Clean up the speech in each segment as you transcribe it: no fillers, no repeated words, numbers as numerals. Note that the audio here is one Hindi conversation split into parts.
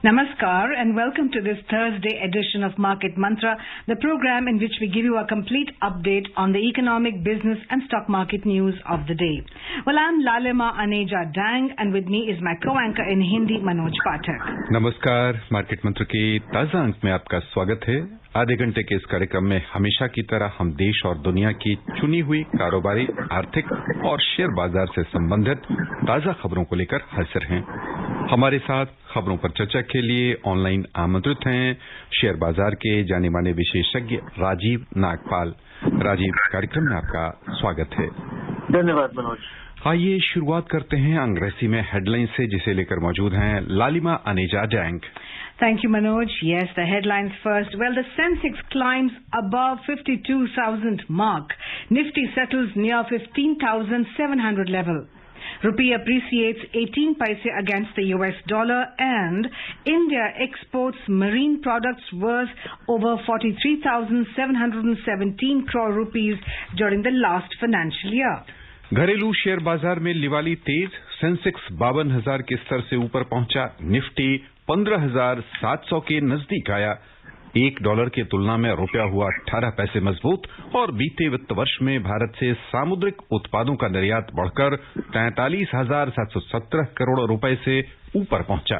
Namaskar and welcome to this Thursday edition of Market Mantra, the program in which we give you a complete update on the economic, business and stock market news of the day. Well, I'm Lalima Aneja Dang and with me is my co-anchor in Hindi, Manoj Pathak. नमस्कार, मार्केट मंत्र के ताजा अंक में आपका स्वागत है। आधे घंटे के इस कार्यक्रम में हमेशा की तरह हम देश और दुनिया की चुनी हुई कारोबारी, आर्थिक और शेयर बाजार से संबंधित ताजा खबरों को लेकर हाजिर हैं। हमारे साथ खबरों पर चर्चा के लिए ऑनलाइन आमंत्रित हैं शेयर बाजार के जाने माने विशेषज्ञ राजीव नागपाल। राजीव, कार्यक्रम में आपका स्वागत है। धन्यवाद मनोज। आइए शुरुआत करते हैं अंग्रेजी में हेडलाइन से, जिसे लेकर मौजूद हैं लालिमा Aneja dang. Thank you, Manoj. Yes, the headlines first. Well, the Sensex climbs above 52,000 mark. Nifty settles near 15,700 level. Rupee appreciates 18 paise against the US dollar and India exports marine products worth over 43,717 crore rupees during the last financial year. घरेलू शेयर बाजार में लिवाली तेज, सेंसेक्स 52,000 के स्तर से ऊपर पहुंचा, निफ्टी 15,700 के नजदीक आया। $1 की तुलना में रुपया हुआ 18 पैसे मजबूत और बीते वित्त वर्ष में भारत से सामुद्रिक उत्पादों का निर्यात बढ़कर 43,717 करोड़ रुपए से ऊपर पहुंचा।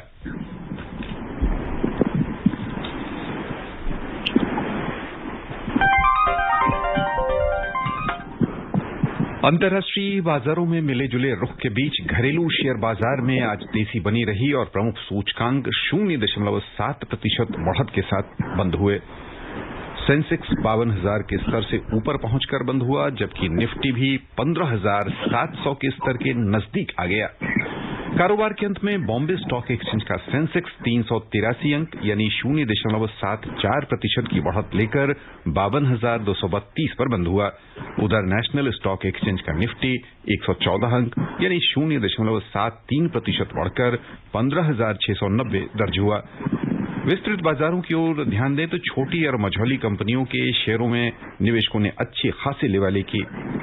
अंतर्राष्ट्रीय बाजारों में मिले जुले रुख के बीच घरेलू शेयर बाजार में आज तेजी बनी रही और प्रमुख सूचकांक 0.7% बढ़त के साथ बंद हुए। सेंसेक्स 52,000 के स्तर से ऊपर पहुंचकर बंद हुआ, जबकि निफ्टी भी 15,700 के स्तर के नजदीक आ गया। कारोबार के अंत में बॉम्बे स्टॉक एक्सचेंज का सेंसेक्स 383 अंक यानी 0.74% की बढ़त लेकर 52,232 पर बंद हुआ। उधर नेशनल स्टॉक एक्सचेंज का निफ्टी 114 अंक यानी 0.73% बढ़कर 15,690 दर्ज हुआ। विस्तृत बाजारों की ओर ध्यान दें तो छोटी और मझौली कंपनियों के शेयरों में निवेशकों ने अच्छी खासी लिवाली की।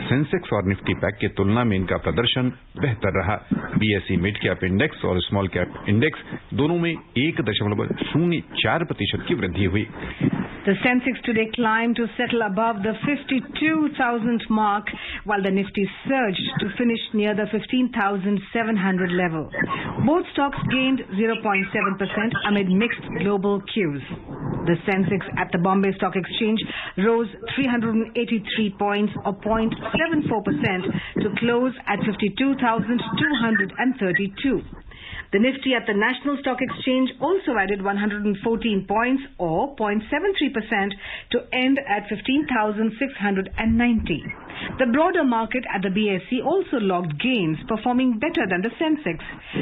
सेंसेक्स और निफ्टी पैक की तुलना में इनका प्रदर्शन बेहतर रहा। बीएसई मिड कैप इंडेक्स और स्मॉल कैप इंडेक्स दोनों में 1.04% की वृद्धि हुई। The Sensex today climbed to settle above the 52,000 mark, while the Nifty surged to finish near the 15,700 level. Both stocks gained 0.7% amid mixed global cues. The Sensex at the Bombay Stock Exchange rose 383 points or 0.74% to close at 52,232. The Nifty at the National Stock Exchange also added 114 points or 0.73% to end at 15,690. The broader market at the BSE also logged gains, performing better than the Sensex.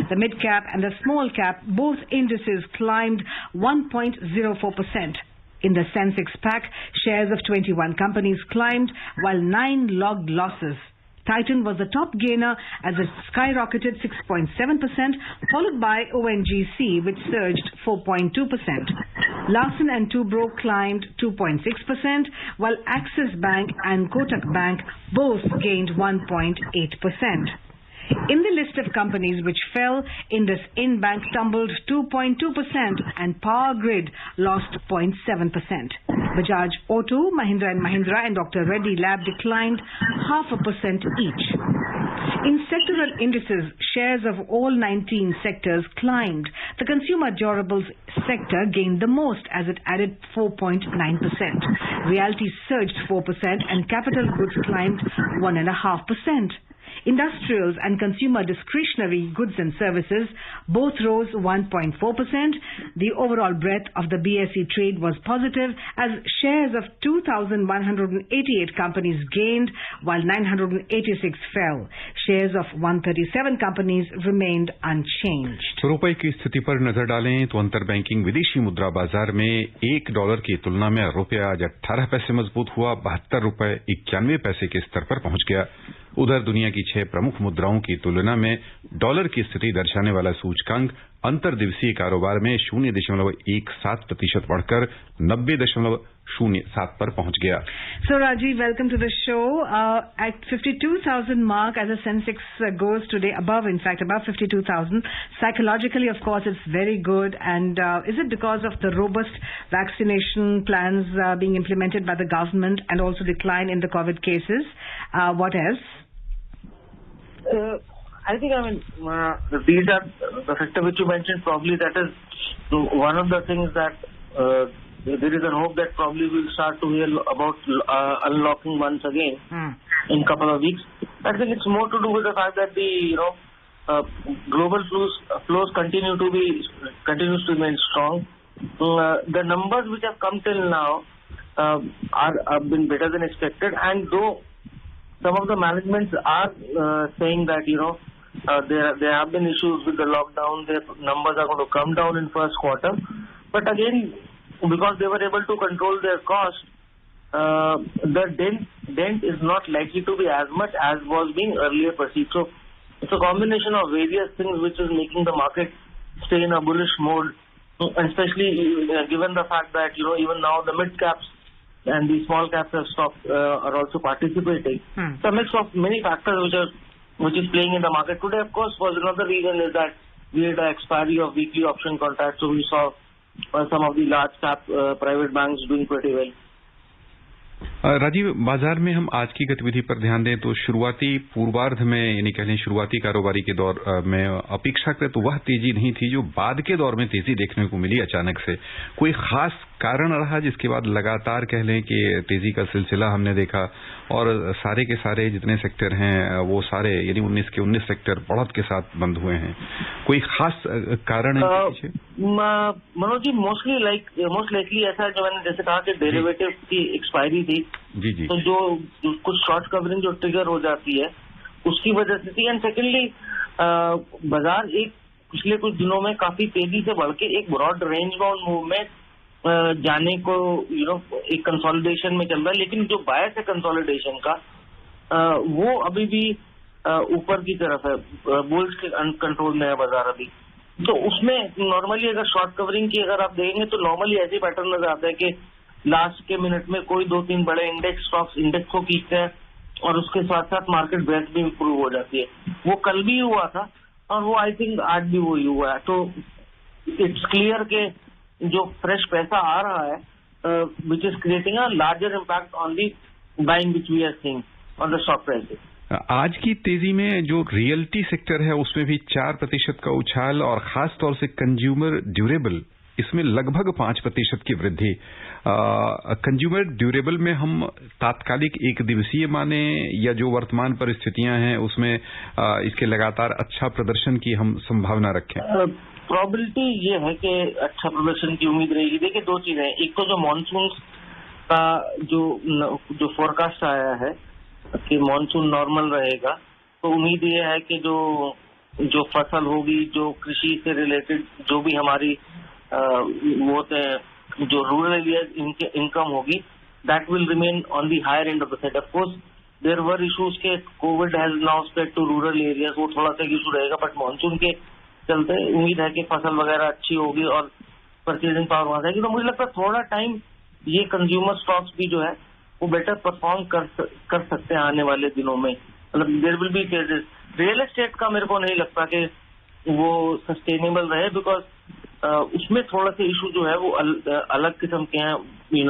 The mid-cap and the small-cap, both indices climbed 1.04%. In the Sensex pack, shares of 21 companies climbed while 9 logged losses. Titan was the top gainer as it skyrocketed 6.7%, followed by ONGC, which surged 4.2%. Larsen & Toubro climbed 2.6%, while Axis Bank and Kotak Bank both gained 1.8%. In the list of companies which fell, IndusInd Bank tumbled 2.2% and Power Grid lost 0.7%. Bajaj Auto, Mahindra & Mahindra and Dr. Reddy Lab declined 0.5% each. In sectoral indices, shares of all 19 sectors climbed. The consumer durables sector gained the most as it added 4.9%. Realty surged 4% and capital goods climbed 1.5%. Industrials and consumer discretionary goods and services both rose 1.4%. The overall breadth of the BSE trade was positive as shares of 2,188 companies gained while 986 fell. Shares of 137 companies remained unchanged. रुपए की स्थिति पर नजर डालें तो अंतर बैंकिंग विदेशी मुद्रा बाजार में $1 की तुलना में रुपया आज 18 पैसे मजबूत हुआ, 72 रुपए 91 पैसे के स्तर पर पहुंच गया। उधर दुनिया की 6 प्रमुख मुद्राओं की तुलना में डॉलर की स्थिति दर्शाने वाला सूचकांक अंतर दिवसीय कारोबार में 0.17% बढ़कर 0.7 पर पहुंच गया। So Rajiv, welcome to the show. At 52,000 mark as the Sensex goes today, above 52,000. Psychologically, of course, it's very good. And is it because of the robust vaccination plans being implemented by the government and also decline in the COVID cases? What else? I think, these are the factor which you mentioned. Probably that is one of the things that there is a hope that probably we'll start to hear about unlocking once again in couple of weeks. I think it's more to do with the fact that the global flows continues to remain strong. The numbers which have come till now have been better than expected, and though some of the managements are saying that there have been issues with the lockdown, their numbers are going to come down in first quarter, but again, because they were able to control their cost, the dent is not likely to be as much as was being earlier perceived. So it's a combination of various things which is making the market stay in a bullish mode, especially given the fact that even now the mid caps and the small caps have stopped are also participating. It's a mix of many factors which is playing in the market today. Of course, was another reason is that we had an expiry of weekly option contracts, so we saw some of the large cap private banks doing pretty well. Rajiv, बाजार में हम आज की गतिविधि पर ध्यान दें तो शुरुआती पूर्वार्ध में यानी कह लें शुरुआती कारोबारी के दौर में अपेक्षाकृत वह तेजी नहीं थी जो बाद के दौर में तेजी देखने को मिली अचानक से। कोई खास कारण रहा जिसके बाद लगातार कह लें कि तेजी का सिलसिला हमने देखा और सारे के सारे जितने सेक्टर हैं वो सारे यानी 19 के 19 सेक्टर बढ़त के साथ बंद हुए हैं? कोई खास कारण है पीछे? मनोज जी, मोस्ट लाइकली ऐसा जो मैंने जैसे कहा कि डेरिवेटिव की एक्सपायरी थी जी, तो जो कुछ शॉर्ट कवरिंग जो ट्रिगर हो जाती है उसकी वजह से थी। एंड सेकेंडली बाजार एक पिछले कुछ दिनों में काफी तेजी से बढ़ के एक ब्रॉड रेंज बाउंड मूव में जाने को एक कंसोलिडेशन में चल रहा है, लेकिन जो बायस है कंसोलिडेशन का वो अभी भी ऊपर की तरफ है, बुल्स के कंट्रोल में है बाजार अभी। तो उसमें नॉर्मली अगर शॉर्ट कवरिंग की अगर आप देखेंगे तो नॉर्मली ऐसे पैटर्न नजर आता है कि लास्ट के मिनट में कोई 2-3 बड़े इंडेक्स को खींचते हैं और उसके साथ साथ मार्केट ब्रेथ भी इंप्रूव हो जाती है। वो कल भी हुआ था और वो आई थिंक आज भी वही हुआ है। तो इट्स क्लियर के जो फ्रेश पैसा आ रहा है which is creating a larger impact on the buying which we are seeing on the stock prices. आज की तेजी में जो रियल्टी सेक्टर है उसमें भी 4% का उछाल और खास तौर से कंज्यूमर ड्यूरेबल इसमें लगभग 5% की वृद्धि। कंज्यूमर ड्यूरेबल में हम तात्कालिक एक दिवसीय माने या जो वर्तमान परिस्थितियां हैं उसमें इसके लगातार अच्छा प्रदर्शन की हम संभावना रखें? प्रोबेबिलिटी ये है कि अच्छा प्रदर्शन की उम्मीद रहेगी। देखिए, दो चीजें हैं, एक तो जो मॉनसून का जो फोरकास्ट आया है कि मॉनसून नॉर्मल रहेगा, तो उम्मीद ये है कि जो फसल होगी, जो कृषि से रिलेटेड जो भी हमारी वो होते हैं जो रूरल एरियाज इनके इनकम होगी, that will remain on the higher end of the set. Of course there were issues के COVID has now spread to rural areas, वो थोड़ा सा इशू रहेगा, बट मॉनसून के चलते उम्मीद है कि फसल वगैरह अच्छी होगी और परचेजिंग पावर वहां जाएगी। तो मुझे लगता है थोड़ा टाइम ये कंज्यूमर स्टॉक्स भी जो है वो बेटर परफॉर्म कर सकते हैं आने वाले दिनों में। मतलब there will be cases. Real estate का मेरे को नहीं लगता कि वो सस्टेनेबल रहे, बिकॉज उसमें थोड़ा सा इशू जो है वो अलग किस्म के हैं,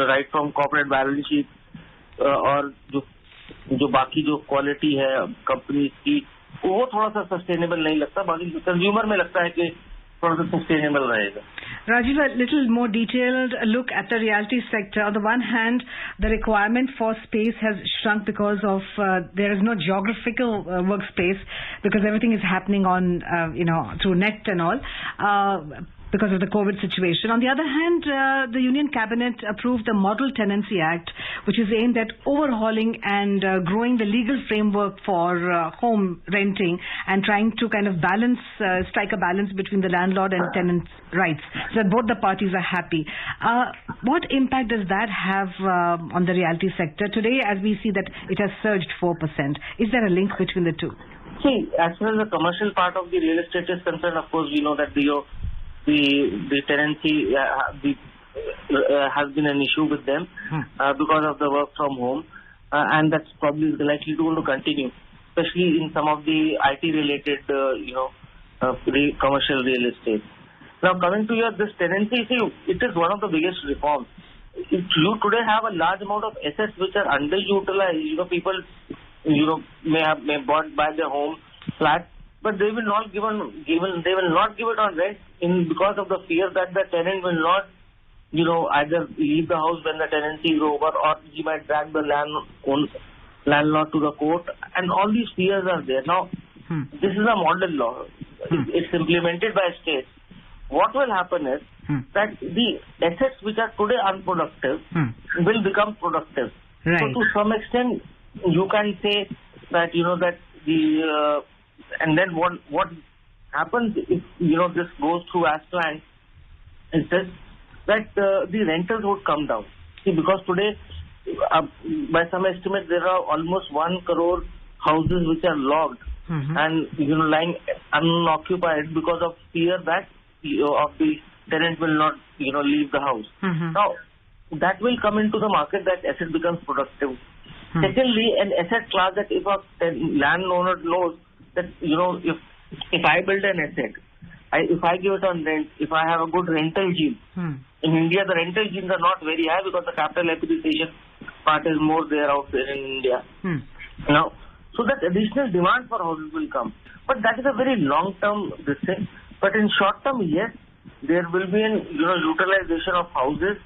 right from corporate balance sheet और जो बाकी जो क्वालिटी है कंपनी की वो थोड़ा सा सस्टेनेबल नहीं लगता। बाकी कंज्यूमर में लगता है कि थोड़ा सा सस्टेनेबल रहेगा। Rajiv, a little more detailed look at the realty sector. On the one hand, the requirement for space has shrunk because of there is no geographical workspace because everything is happening on through net and all. Because of the COVID situation. On the other hand, the Union Cabinet approved the Model Tenancy Act, which is aimed at overhauling and growing the legal framework for home renting and trying to kind of strike a balance between the landlord and tenant's rights, so that both the parties are happy. What impact does that have on the realty sector today, as we see that it has surged 4%? Is there a link between the two? See, as far as the commercial part of the real estate is concerned, of course, we know that the tenancy, the has been an issue with them because of the work from home, and that's probably likely to continue, especially in some of the IT-related, commercial real estate. Now, coming to this tenancy, see, it is one of the biggest reforms. If you today have a large amount of assets which are underutilized, people, may buy their home flat, but they will not give it on rent because of the fear that the tenant will not, either leave the house when the tenancy is over, or he might drag the landlord to the court, and all these fears are there. Now, this is a model law. It's implemented by states. What will happen is that the assets which are today unproductive will become productive. Right. So to some extent, you can say that, and then what happens if, this goes through as planned is that the rentals would come down. See, because today, by some estimates, there are almost 1 crore houses which are locked and, lying unoccupied because of fear that of the tenant will not, leave the house. Now, that will come into the market, that asset becomes productive. Secondly, an asset class that if a landowner knows that, if I build an asset, if I give it on rent, if I have a good rental yield, in India the rental yields are not very high because the capital appreciation part is more there out there in India. Now, so that additional demand for houses will come. But that is a very long-term thing. But in short term, yes, there will be an utilization of houses.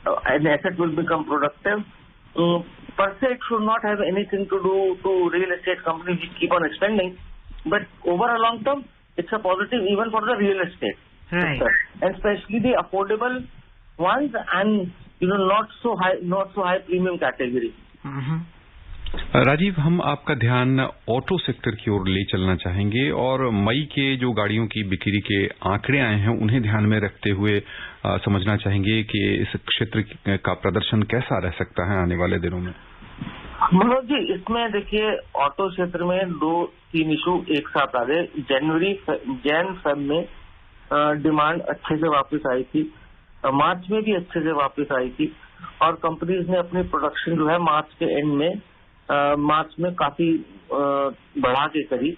An asset will become productive. Per se, it should not have anything to do to real estate companies which keep on expanding. But over a long term, it's a positive even for the real estate sector, and especially the affordable ones and not so high premium category. Rajiv, हम आपका ध्यान ऑटो सेक्टर की ओर ले चलना चाहेंगे और मई के जो गाड़ियों की बिक्री के आंकड़े आए हैं उन्हें ध्यान में रखते हुए समझना चाहेंगे कि इस क्षेत्र का प्रदर्शन कैसा रह सकता है आने वाले दिनों में। मनोज जी, इसमें देखिए ऑटो क्षेत्र में 2-3 इशू एक साथ आ गए। जैन-फेब में डिमांड अच्छे से वापस आई थी, मार्च में भी अच्छे से वापस आई थी, और कंपनीज ने अपनी प्रोडक्शन जो है मार्च के एंड में मार्च में काफी बढ़ा के करी,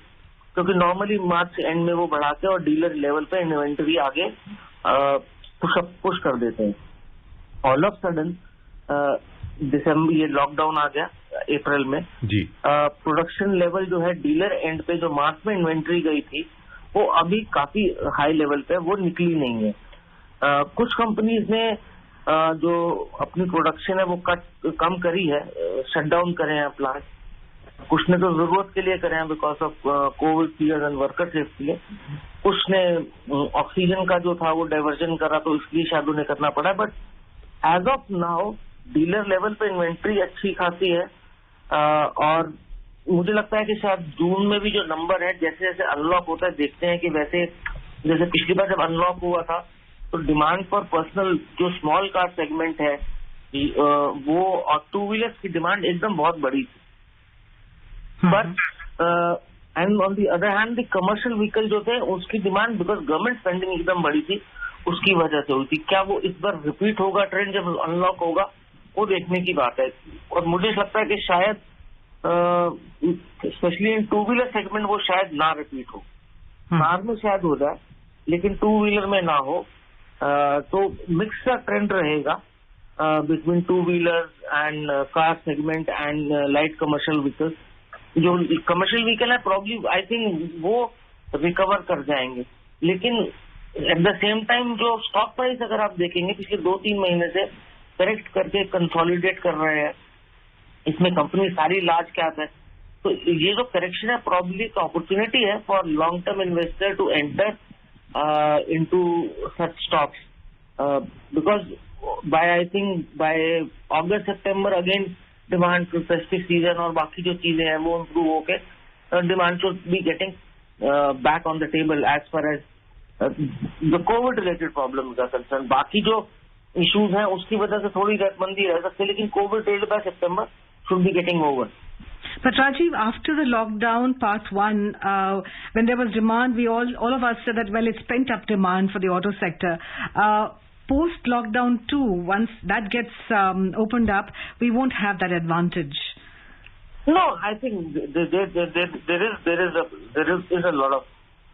क्योंकि नॉर्मली मार्च के एंड में वो बढ़ा के और डीलर लेवल पे इन्वेंटरी आगे पुश कर देते हैं। ऑल ऑफ सडन दिसंबर ये लॉकडाउन आ गया अप्रैल में जी, प्रोडक्शन लेवल जो है डीलर एंड पे जो मार्च में इन्वेंटरी गई थी वो अभी काफी हाई लेवल पे वो निकली नहीं है। कुछ कंपनीज ने जो अपनी प्रोडक्शन है वो कम करी है, शटडाउन करे हैं प्लांट, कुछ ने तो जरूरत के लिए करे हैं because of Covid fear and worker safety के लिए, कुछ ने ऑक्सीजन का जो था वो डाइवर्जन करा तो इसलिए शायद उन्हें करना पड़ा। But as of now dealer level पे इन्वेंट्री अच्छी खासी है, और मुझे लगता है कि शायद जून में भी जो नंबर है जैसे जैसे अनलॉक होता है देखते हैं कि वैसे जैसे पिछली बार जब अनलॉक हुआ था तो डिमांड फॉर पर्सनल जो स्मॉल कार सेगमेंट है वो और टू व्हीलर्स की डिमांड एकदम बहुत बड़ी थी। But and on the other hand the commercial vehicle जो थे उसकी डिमांड बिकॉज गवर्नमेंट स्पेंडिंग एकदम बड़ी थी उसकी वजह से हुई थी। क्या वो इस बार रिपीट होगा ट्रेंड जब अनलॉक होगा वो देखने की बात है, और मुझे लगता है कि शायद specially in two wheeler segment वो शायद ना रिपीट हो। कार में शायद हो जाए लेकिन टू व्हीलर में ना हो, तो मिक्स का ट्रेंड रहेगा between two wheelers and car segment and light commercial vehicles. जो कमर्शियल व्हीकल है प्रॉब्ली आई थिंक वो रिकवर कर जाएंगे, लेकिन एट द सेम टाइम जो स्टॉक प्राइस अगर आप देखेंगे पिछले 2-3 महीने से करेक्ट करके कंसोलिडेट कर रहे हैं, इसमें कंपनी सारी लार्ज कैप है, तो ये जो करेक्शन है प्रॉब्ली एक अपॉर्चुनिटी है for long term investor to enter into such stocks because I think by August September again demand to festive season और बाकी जो चीजें हैं वो improve होके demand should be getting back on the table as far as the COVID related problems are concerned। बाकी जो issues हैं उसकी वजह से थोड़ी रद्दमंदी रह सकती है, लेकिन COVID related by September should be getting over। But Rajiv, after the lockdown part 1, when there was demand, we all of us said that, well, it's pent up demand for the auto sector. post-lockdown too, once that gets opened up, we won't have that advantage? No, I think there is a lot of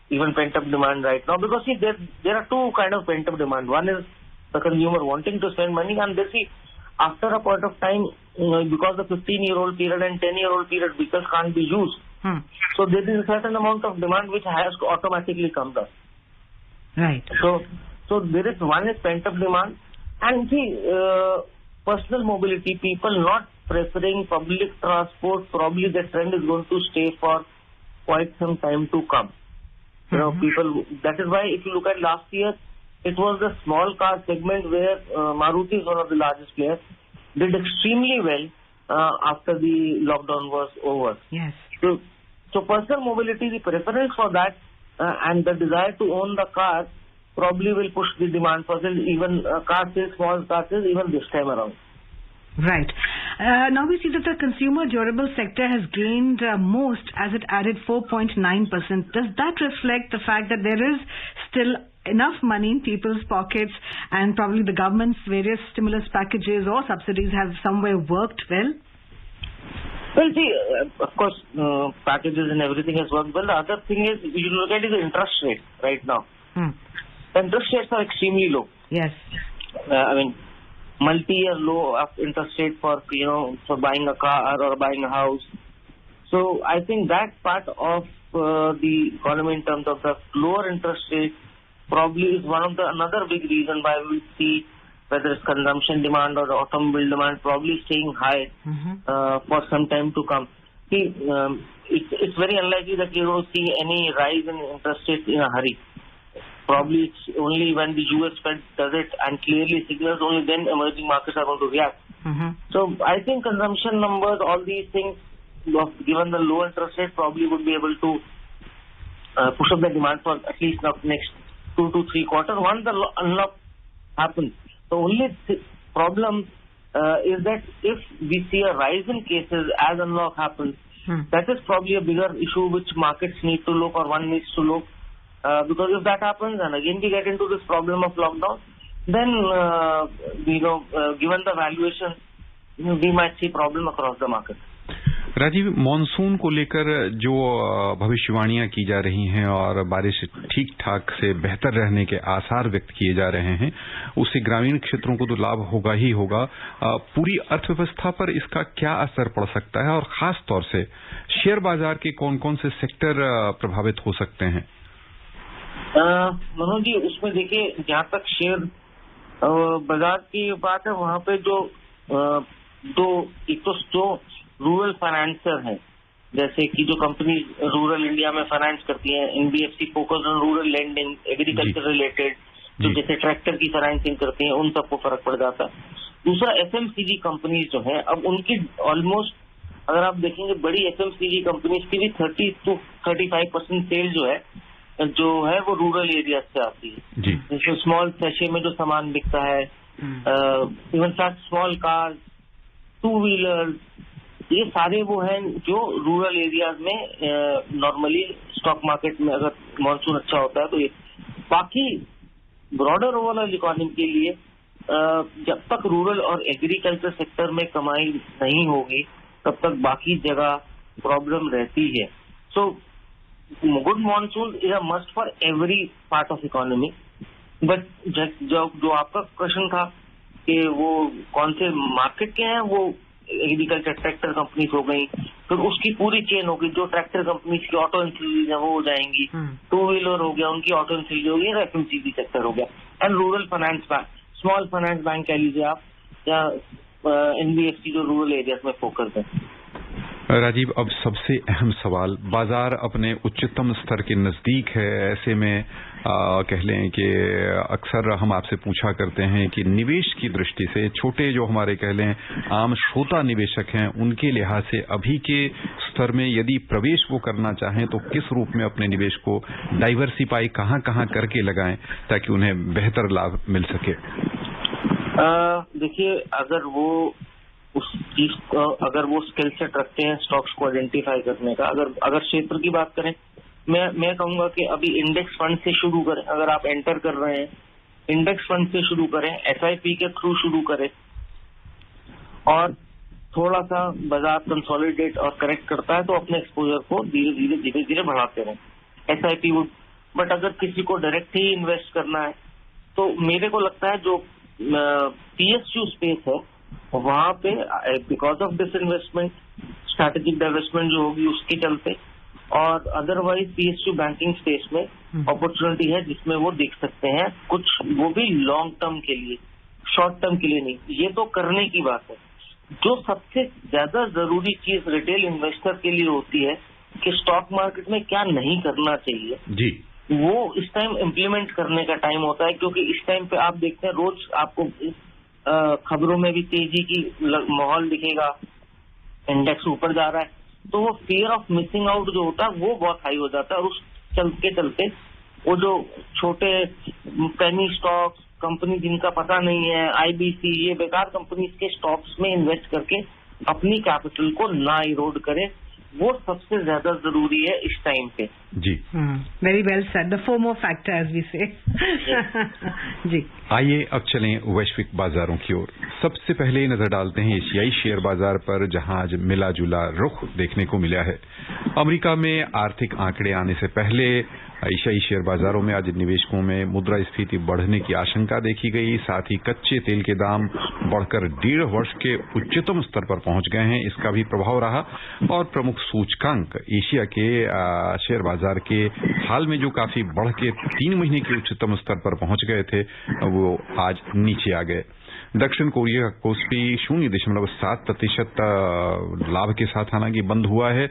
even pent-up demand right now, because see, there are two kind of pent-up demand. One is the consumer wanting to spend money, and they see after a point of time, because the 15-year-old period and 10-year-old period vehicles can't be used. So there is a certain amount of demand which has to automatically come down. Right. So there is one is pent-up demand, and see, personal mobility, people not preferring public transport, probably the trend is going to stay for quite some time to come. People, that is why if you look at last year, it was the small car segment where Maruti is one of the largest players, did extremely well after the lockdown was over. Yes. So personal mobility, the preference for that and the desire to own the car probably will push the demand for even car sales, small car sales, even this time around. Right. Now we see that the consumer durable sector has gained most as it added 4.9%. Does that reflect the fact that there is still enough money in people's pockets and probably the government's various stimulus packages or subsidies have somewhere worked well? Well, see, of course, packages and everything has worked well. The other thing is, you look at the interest rate right now. The interest rates are extremely low. Yes. I mean, multi-year low of interest rate for buying a car or buying a house. So I think that part of the economy in terms of the lower interest rate probably is another big reason why we see whether it's consumption demand or automobile demand probably staying high for some time to come. See, it's very unlikely that you will see any rise in interest rates in a hurry. Probably it's only when the US Fed does it and clearly signals, only then emerging markets are going to react. So I think consumption numbers, all these things, given the low interest rate, probably would be able to push up the demand for at least the next 2 to 3 quarters. Once the unlock happens, the only problem is that if we see a rise in cases as unlock happens, that is probably a bigger issue which markets need to look, or one needs to look. Because if that happens and again we get into this problem of lockdown, then given the valuation, we might see problem across the market. Rajiv, monsoon को लेकर जो भविष्यवाणियां की जा रही हैं और बारिश ठीक ठाक से बेहतर रहने के आसार व्यक्त किए जा रहे हैं, उससे ग्रामीण क्षेत्रों को तो लाभ होगा ही होगा। पूरी अर्थव्यवस्था पर इसका क्या असर पड़ सकता है और खास तौर से शेयर बाजार के कौन कौन से सेक्टर प्रभावित हो सकते हैं? मनोज जी, उसमें देखिए, जहाँ तक शेयर बाजार की बात है, वहाँ पे एक तो जो रूरल फाइनेंसर हैं, जैसे कि जो कंपनी रूरल इंडिया में फाइनेंस करती हैं, NBFC focus on rural lending, agriculture related, जो जैसे ट्रैक्टर की फाइनेंसिंग करती हैं, उन सबको फर्क पड़ जाता है। दूसरा, FMCG कंपनीज जो है, अब उनकी ऑलमोस्ट अगर आप देखेंगे बड़ी FMCG कंपनीज की भी 30 to 35% सेल जो है वो रूरल एरिया से आती है। जैसे स्मॉल सैशे में जो सामान बिकता है, इवन स्मॉल कार, 2 व्हीलर, ये सारे वो हैं जो रूरल एरियाज में नॉर्मली स्टॉक मार्केट में अगर मॉनसून अच्छा होता है तो ये। बाकी ब्रॉडर ओवरऑल इकोनॉमी के लिए जब तक रूरल और एग्रीकल्चर सेक्टर में कमाई नहीं होगी तब तक बाकी जगह प्रॉब्लम रहती है। So good monsoon is a must for every part of economy. But जो आपका क्वेश्चन था कि वो कौन से मार्केट के हैं, वो एग्रीकल्चर ट्रैक्टर कंपनीज हो गई, फिर उसकी पूरी चेन होगी। जो ट्रैक्टर कंपनीज की ऑटो इंडस्ट्रीज है वो हो जाएंगी, 2 व्हीलर हो गया, उनकी ऑटो इंडस्ट्रीज होगी, FMCG सेक्टर हो गया, and rural finance bank, small finance bank कह लीजिए आप, या NBFC जो रूरल एरियाज में फोकस है। राजीव, अब सबसे अहम सवाल, बाजार अपने उच्चतम स्तर के नजदीक है, ऐसे में कह लें कि अक्सर हम आपसे पूछा करते हैं कि निवेश की दृष्टि से छोटे जो हमारे कह लें आम श्रोता निवेशक हैं, उनके लिहाज से अभी के स्तर में यदि प्रवेश वो करना चाहें तो किस रूप में अपने निवेश को डाइवर्सिफाई कहाँ करके लगाएं ताकि उन्हें बेहतर लाभ मिल सके? देखिए, अगर वो उस चीज को, अगर वो स्किल सेट रखते हैं स्टॉक्स को आइडेंटिफाई करने का, अगर क्षेत्र की बात करें, मैं कहूंगा कि अभी इंडेक्स फंड से शुरू करें। अगर आप एंटर कर रहे हैं इंडेक्स फंड से शुरू करें, SIP के थ्रू शुरू करें, और थोड़ा सा बाजार कंसोलिडेट और करेक्ट करता है तो अपने एक्सपोजर को धीरे धीरे बढ़ाते रहें। SIP वुड, बट अगर किसी को डायरेक्ट ही इन्वेस्ट करना है तो मेरे को लगता है जो PSU स्पेस है वहां पे because of this investment strategic divestment जो होगी उसके चलते, और अदरवाइज PSU बैंकिंग स्पेस में अपॉर्चुनिटी है जिसमें वो देख सकते हैं कुछ, वो भी लॉन्ग टर्म के लिए, शॉर्ट टर्म के लिए नहीं। ये तो करने की बात है। जो सबसे ज्यादा जरूरी चीज रिटेल इन्वेस्टर के लिए होती है कि स्टॉक मार्केट में क्या नहीं करना चाहिए जी, वो इस टाइम इम्प्लीमेंट करने का टाइम होता है, क्योंकि इस टाइम पे आप देखते हैं रोज आपको खबरों में भी तेजी की माहौल दिखेगा, इंडेक्स ऊपर जा रहा है, तो वो फियर ऑफ मिसिंग आउट जो होता है वो बहुत हाई हो जाता है, और उस चलते वो जो छोटे पेनी स्टॉक्स, कंपनी जिनका पता नहीं है, IBC, ये बेकार कंपनीज के स्टॉक्स में इन्वेस्ट करके अपनी कैपिटल को ना इरोड करे, वो सबसे ज्यादा जरूरी है इस टाइम पे। जी, very well said, the FOMO factor as we say. जी, आइए अब चलें वैश्विक बाजारों की ओर। सबसे पहले नजर डालते हैं एशियाई शेयर बाजार पर, जहां आज मिला जुला रुख देखने को मिला है। अमेरिका में आर्थिक आंकड़े आने से पहले एशियाई शेयर बाजारों में आज निवेशकों में मुद्रास्फीति बढ़ने की आशंका देखी गई। साथ ही कच्चे तेल के दाम बढ़कर 1.5 वर्ष के उच्चतम स्तर पर पहुंच गए हैं, इसका भी प्रभाव रहा। और प्रमुख सूचकांक एशिया के शेयर बाजार के हाल में जो काफी बढ़ के 3 महीने के उच्चतम स्तर पर पहुंच गए थे, वो आज नीचे आ गए। दक्षिण कोरिया का कोस्पी 0.7% लाभ के साथ हालांकि बंद हुआ है।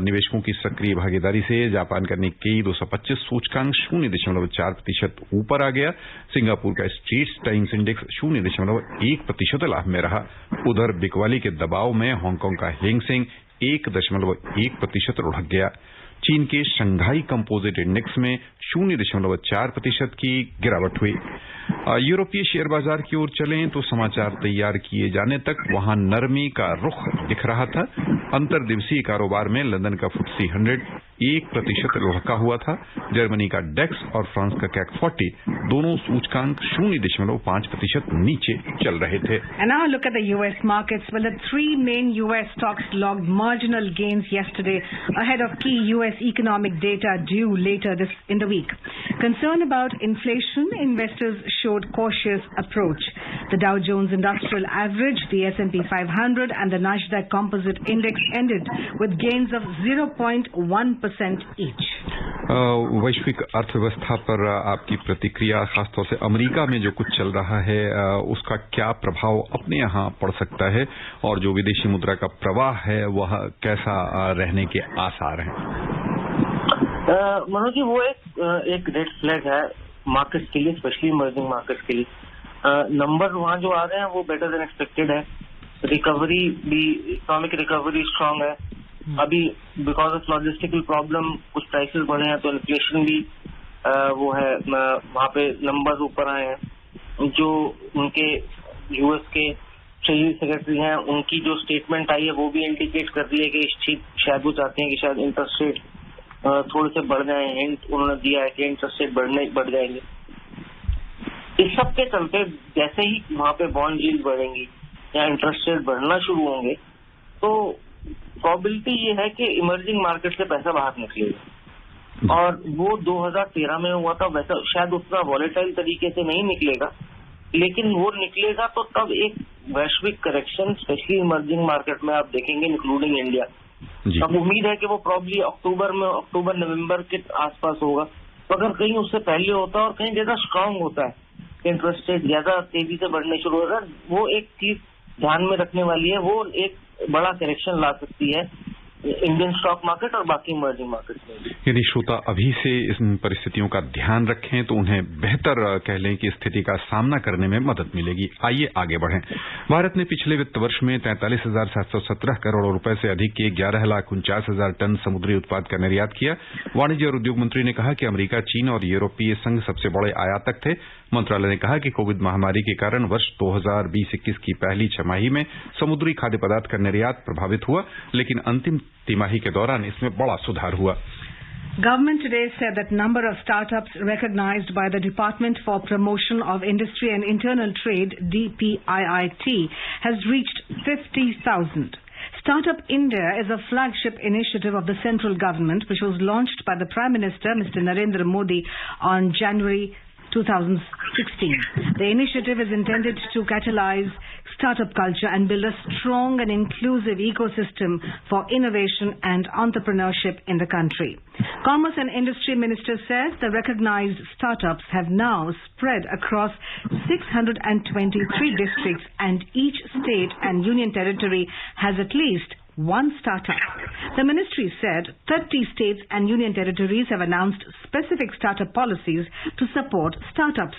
निवेशकों की सक्रिय भागीदारी से जापान का निक्केई 225 सूचकांक 0.4% ऊपर आ गया। सिंगापुर का स्ट्रेट्स टाइम्स इंडेक्स 0.1% लाभ में रहा। उधर बिकवाली के दबाव में हांगकांग का हैंगसेंग 1.1% लुढ़क गया। चीन के शंघाई कंपोजिट इंडेक्स में 0.4% की गिरावट हुई। यूरोपीय शेयर बाजार की ओर चलें तो समाचार तैयार किए जाने तक वहां नरमी का रुख दिख रहा था। अंतर्दिवसीय कारोबार में लंदन का FTSE 100 1% लुढ़का हुआ था। जर्मनी का डेक्स और फ्रांस का CAC 40 दोनों सूचकांक 0.5% नीचे चल रहे थे। And now look at the US markets. Well, the 3 main US stocks logged marginal gains yesterday ahead of key US economic data due later this in the week. Concerned about inflation, investors showed cautious approach. The Dow Jones Industrial Average, the S&P 500 and the Nasdaq Composite Index ended with gains of 0.1% each. वैश्विक अर्थव्यवस्था पर आपकी प्रतिक्रिया, खासतौर से अमेरिका में जो कुछ चल रहा है उसका क्या प्रभाव अपने यहाँ पड़ सकता है, और जो विदेशी मुद्रा का प्रवाह है वह कैसा रहने के आसार हैं? मनोज जी, वो एक रेड फ्लैग है मार्केट के लिए, स्पेशली इमर्जिंग मार्केट के लिए। नंबर वहाँ जो आ रहे हैं वो बेटर देन एक्सपेक्टेड है। रिकवरी भी, इकोनॉमिक रिकवरी स्ट्रांग है। अभी बिकॉज ऑफ लॉजिस्टिकल प्रॉब्लम कुछ प्राइसेस बढ़े हैं, तो इन्फ्लेशन भी वो है, वहाँ पे नंबर्स ऊपर आए हैं। जो उनके US के ट्रेजरी सेक्रेटरी हैं, उनकी जो स्टेटमेंट आई है वो भी इंडिकेट कर रही है कि शायद वो चाहते हैं कि शायद इंटरेस्ट रेट थोड़े से बढ़ जाए। हिंट उन्होंने दिया है कि इंटरेस्ट रेट बढ़ जाएंगे। इस सब के चलते जैसे ही वहाँ पे बॉन्ड यील्ड बढ़ेंगी या इंटरेस्ट रेट बढ़ना शुरू होंगे, तो प्रोबेबिलिटी ये है कि इमर्जिंग मार्केट से पैसा बाहर निकलेगा। और वो 2013 में हुआ था, वैसा शायद उतना वॉलेटाइल तरीके से नहीं निकलेगा, लेकिन वो निकलेगा तो तब एक वैश्विक करेक्शन स्पेशली इमर्जिंग मार्केट में आप देखेंगे, इंक्लूडिंग इंडिया। अब उम्मीद है कि वो प्रॉब्ली अक्टूबर नवंबर के आसपास होगा। तो अगर कहीं उससे पहले होता है और कहीं ज्यादा स्ट्रांग होता है, इंटरेस्ट रेट ज्यादा तेजी से बढ़ने शुरू होगा, वो एक चीज ध्यान में रखने वाली है, वो एक बड़ा करेक्शन ला सकती है इंडियन स्टॉक मार्केट और बाकी इमर्जिंग मार्केट में। यदि श्रोता अभी से इन परिस्थितियों का ध्यान रखें तो उन्हें बेहतर कह लें कि स्थिति का सामना करने में मदद मिलेगी। आइए आगे बढ़ें। भारत ने पिछले वित्त वर्ष में 43,717 करोड़ रुपए से अधिक के 11,49,000 टन समुद्री उत्पाद का निर्यात किया। वाणिज्य और उद्योग मंत्री ने कहा कि अमेरिका, चीन और यूरोपीय संघ सबसे बड़े आयातक थे। मंत्रालय ने कहा कि कोविड महामारी के कारण वर्ष 2020-21 की पहली छमाही में समुद्री खाद्य पदार्थ का निर्यात प्रभावित हुआ, लेकिन अंतिम तिमाही के दौरान इसमें बड़ा सुधार हुआ। Government today said that number of startups recognized by the Department for Promotion of Industry and Internal Trade, DPIIT, has reached 50,000. Startup India is a flagship initiative of the central government which was launched by the Prime Minister, Mr. Narendra Modi, on January 2016. The initiative is intended to catalyze startup culture and build a strong and inclusive ecosystem for innovation and entrepreneurship in the country. Commerce and Industry Minister says the recognized startups have now spread across 623 districts and each state and union territory has at least one startup. The ministry said 30 states and union territories have announced specific startup policies to support startups.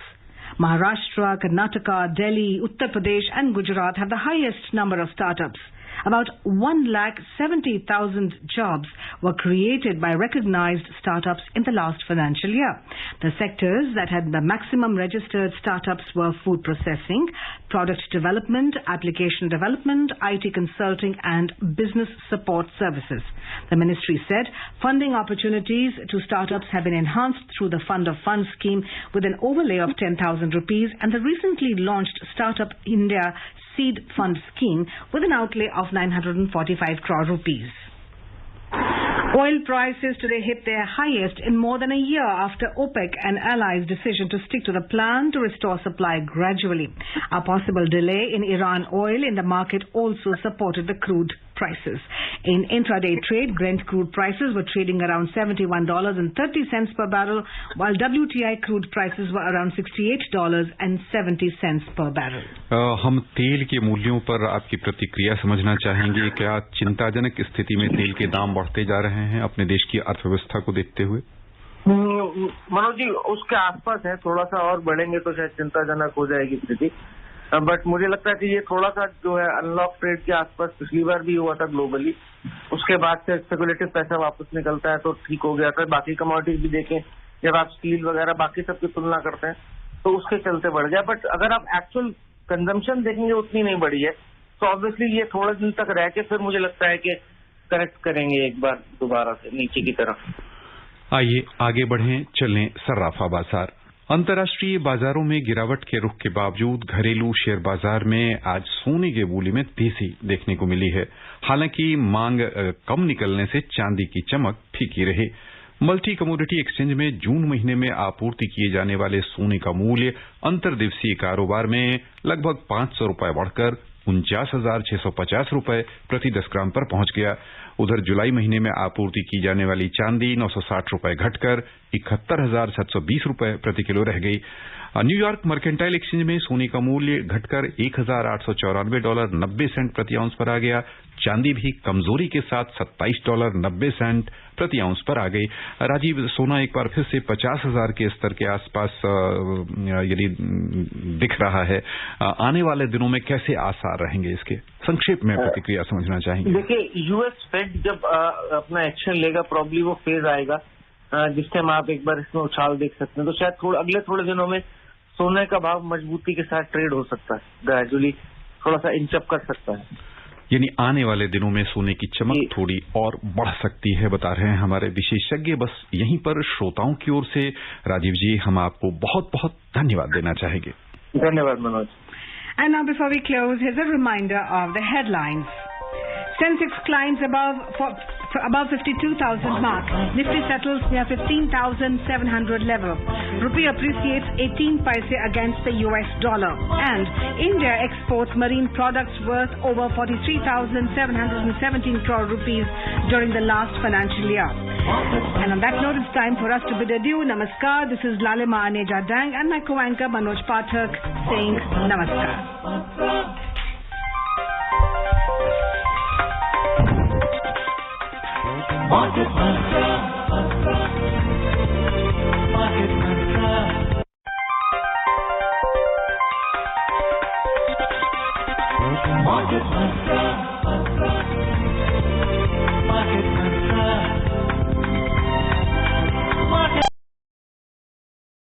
Maharashtra, Karnataka, Delhi, Uttar Pradesh and Gujarat have the highest number of startups. About 170,000 jobs were created by recognized startups in the last financial year. The sectors that had the maximum registered startups were food processing, product development, application development, IT consulting and business support services. The ministry said funding opportunities to startups have been enhanced through the Fund of Funds scheme with an overlay of 10,000 rupees and the recently launched Startup India Seed Fund scheme with an outlay of 945 crore rupees. Oil prices today hit their highest in more than a year after OPEC and allies' decision to stick to the plan to restore supply gradually. A possible delay in Iran oil in the market also supported the crude prices. In intraday trade, Brent crude prices were trading around $71.30 per barrel, while WTI crude prices were around $68.70 per barrel. हम तेल के मूल्यों पर आपकी प्रतिक्रिया समझना चाहेंगे। क्या चिंताजनक स्थिति में तेल के दाम बढ़ते जा रहे हैं अपने देश की अर्थव्यवस्था को देखते हुए? मनोज जी, उसके आसपास है, थोड़ा सा और बढ़ेंगे तो शायद चिंताजनक हो जाएगी स्थिति। बट मुझे लगता है कि ये थोड़ा सा जो है अनलॉक ट्रेड के आसपास पिछली बार भी हुआ था ग्लोबली, उसके बाद से स्पेकुलेटिव पैसा वापस निकलता है तो ठीक हो गया था। बाकी कमोडिटीज भी देखें, जब आप स्टील वगैरह बाकी सबकी तुलना करते हैं तो उसके चलते बढ़ गया। बट अगर आप एक्चुअल कंजम्पशन देखेंगे उतनी नहीं बढ़ी है, तो ऑब्वियसली ये थोड़े दिन तक रह के फिर मुझे लगता है कि करेक्ट करेंगे एक बार दोबारा से नीचे की तरफ। आइए आगे बढ़ें, चलें सर्राफा बाजार। अंतर्राष्ट्रीय बाजारों में गिरावट के रुख के बावजूद घरेलू शेयर बाजार में आज सोने के मूल्य में तेजी देखने को मिली है। हालांकि मांग कम निकलने से चांदी की चमक फीकी रही। मल्टी कमोडिटी एक्सचेंज में जून महीने में आपूर्ति किए जाने वाले सोने का मूल्य अंतर्दिवसीय कारोबार में लगभग 500 रुपए बढ़कर 49,650 रुपए प्रति 10 ग्राम पर पहुंच गया। उधर जुलाई महीने में आपूर्ति की जाने वाली चांदी 960 रुपए घटकर 71,720 रुपए प्रति किलो रह गई। न्यूयॉर्क मर्केंटाइल एक्सचेंज में सोने का मूल्य घटकर $1,894.90 प्रति आउंस पर आ गया। चांदी भी कमजोरी के साथ $27.90 प्रति आउंस पर आ गई। राजीव, सोना एक बार फिर से 50,000 के स्तर के आसपास यदि दिख रहा है, आने वाले दिनों में कैसे आसार रहेंगे इसके? संक्षेप में प्रतिक्रिया समझना चाहेंगे। देखिए, यूएस फेड जब अपना एक्शन लेगा, प्रॉब्ली वो फेज आएगा जिस टाइम आप एक बार इसमें उछाल देख सकते हैं। तो शायद अगले थोड़े दिनों में सोने का भाव मजबूती के साथ ट्रेड हो सकता है, ग्रेजुअली थोड़ा सा इंचअप कर सकता है। यानी आने वाले दिनों में सोने की चमक थोड़ी और बढ़ सकती है, बता रहे हैं हमारे विशेषज्ञ। बस यहीं पर श्रोताओं की ओर से राजीव जी हम आपको बहुत बहुत धन्यवाद देना चाहेंगे। धन्यवाद Manoj. And now before we close, here's a reminder of the headlines. Sensex climbs above 52,000 mark. Nifty settles near 15,700 level. Rupee appreciates 18 paise against the US dollar. And India exports marine products worth over 43,717 crore rupees during the last financial year. And on that note, it's time for us to bid adieu. Namaskar. This is Lalima Aneja Dang and my co-anchor Manoj Pathak saying namaskar. Market